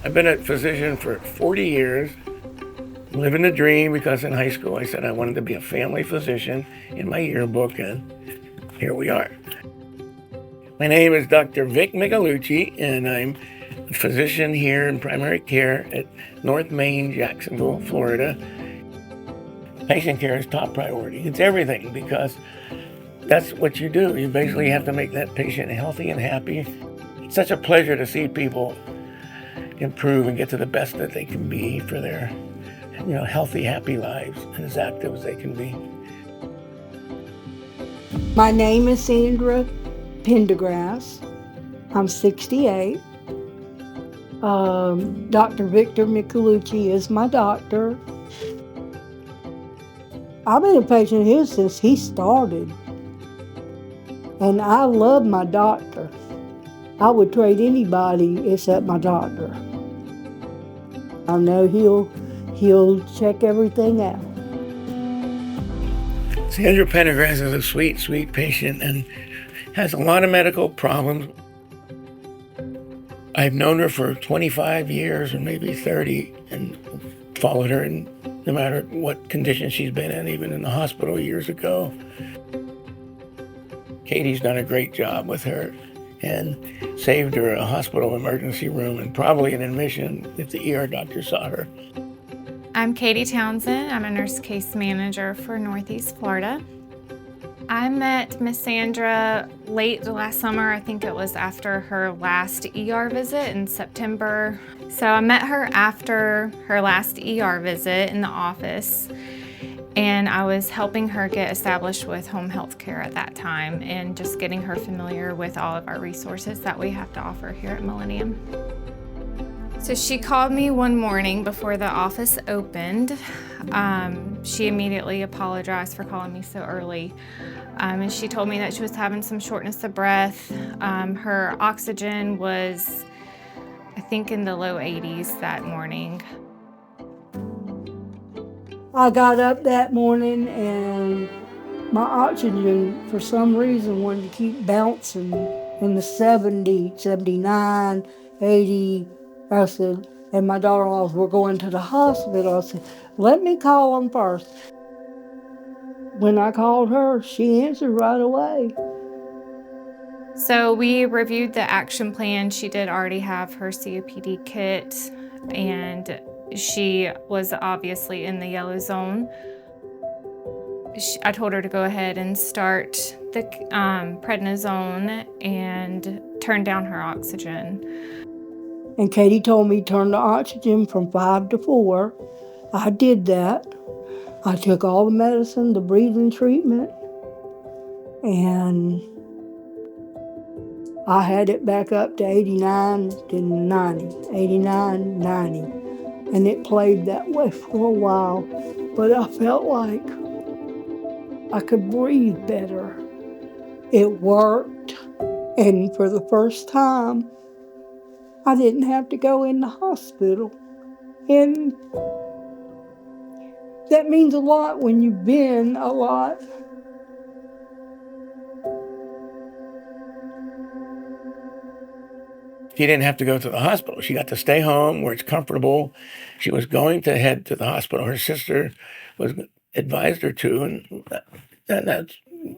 I've been a physician for 40 years, living the dream because in high school I said I wanted to be a family physician in my yearbook, and here we are. My name is Dr. Vic Michelucci, and I'm a physician here in primary care at North Main, Jacksonville, Florida. Patient care is top priority. It's everything because that's what you do. You basically have to make that patient healthy and happy. It's such a pleasure to see people improve and get to the best that they can be for their, healthy, happy lives and as active as they can be. My name is Sandra Pendergrass. I'm 68. Dr. Victor Michelucci is my doctor. I've been a patient of his since he started. And I love my doctor. I would trade anybody except my doctor. I know he'll check everything out. Sandra Pendergrass is a sweet, sweet patient and has a lot of medical problems. I've known her for 25 years or maybe 30 and followed her in no matter what condition she's been in, even in the hospital years ago. Katie's done a great job with her and saved her a hospital emergency room and probably an admission if the ER doctor saw her. I'm Katie Townsend. I'm a nurse case manager for Northeast Florida. I met Miss Sandra late last summer. I think it was after her last ER visit in September. So I met her after her last ER visit in the office, and I was helping her get established with home health care at that time and just getting her familiar with all of our resources that we have to offer here at Millennium. So she called me one morning before the office opened. She immediately apologized for calling me so early. And she told me that she was having some shortness of breath. Her oxygen was, I think, in the low 80s that morning. I got up that morning and my oxygen, for some reason, wanted to keep bouncing in the 70, 79, 80. I said, and my daughter-in-laws were going to the hospital. I said, let me call them first. When I called her, she answered right away. So we reviewed the action plan. She did already have her COPD kit, and she was obviously in the yellow zone. I told her to go ahead and start the prednisone and turn down her oxygen. And Katie told me turn the oxygen from 5 to 4. I did that. I took all the medicine, the breathing treatment, and I had it back up to 89 to 90, 89, 90. And it played that way for a while, but I felt like I could breathe better. It worked, and for the first time, I didn't have to go in the hospital. And that means a lot when you've been a lot. She didn't have to go to the hospital. She got to stay home where it's comfortable. She was going to head to the hospital. Her sister advised her to, and that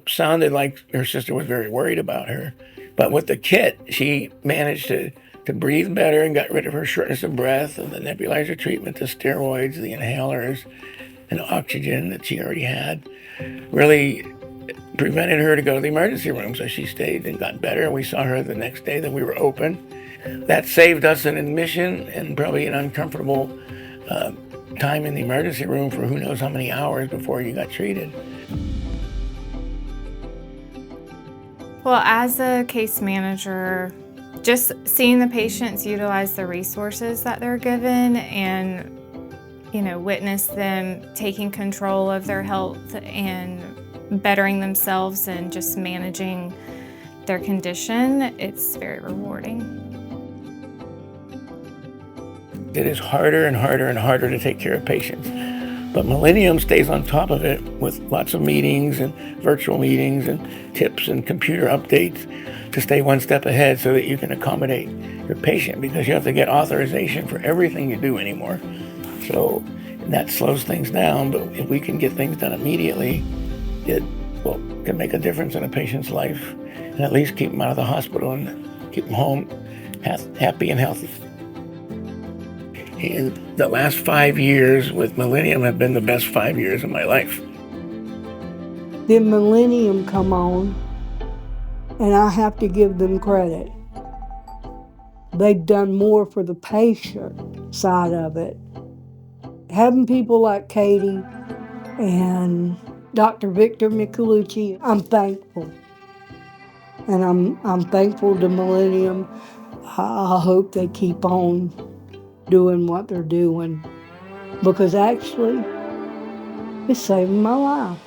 sounded like her sister was very worried about her. But with the kit, she managed to breathe better and got rid of her shortness of breath and the nebulizer treatment, the steroids, the inhalers, and oxygen that she already had. Really prevented her to go to the emergency room, so she stayed and got better. We saw her the next day that we were open. That saved us an admission and probably an uncomfortable time in the emergency room for who knows how many hours before you got treated. Well, as a case manager, just seeing the patients utilize the resources that they're given and, witness them taking control of their health and bettering themselves and just managing their condition, it's very rewarding. It is harder and harder and harder to take care of patients. But Millennium stays on top of it with lots of meetings and virtual meetings and tips and computer updates to stay one step ahead so that you can accommodate your patient, because you have to get authorization for everything you do anymore. So that slows things down, but if we can get things done immediately, it can make a difference in a patient's life and at least keep them out of the hospital and keep them home happy and healthy. And the last 5 years with Millennium have been the best 5 years of my life. Then Millennium come on, and I have to give them credit. They've done more for the patient side of it. Having people like Katie and Dr. Victor Michelucci, I'm thankful. And I'm thankful to Millennium. I hope they keep on doing what they're doing, because actually it's saving my life.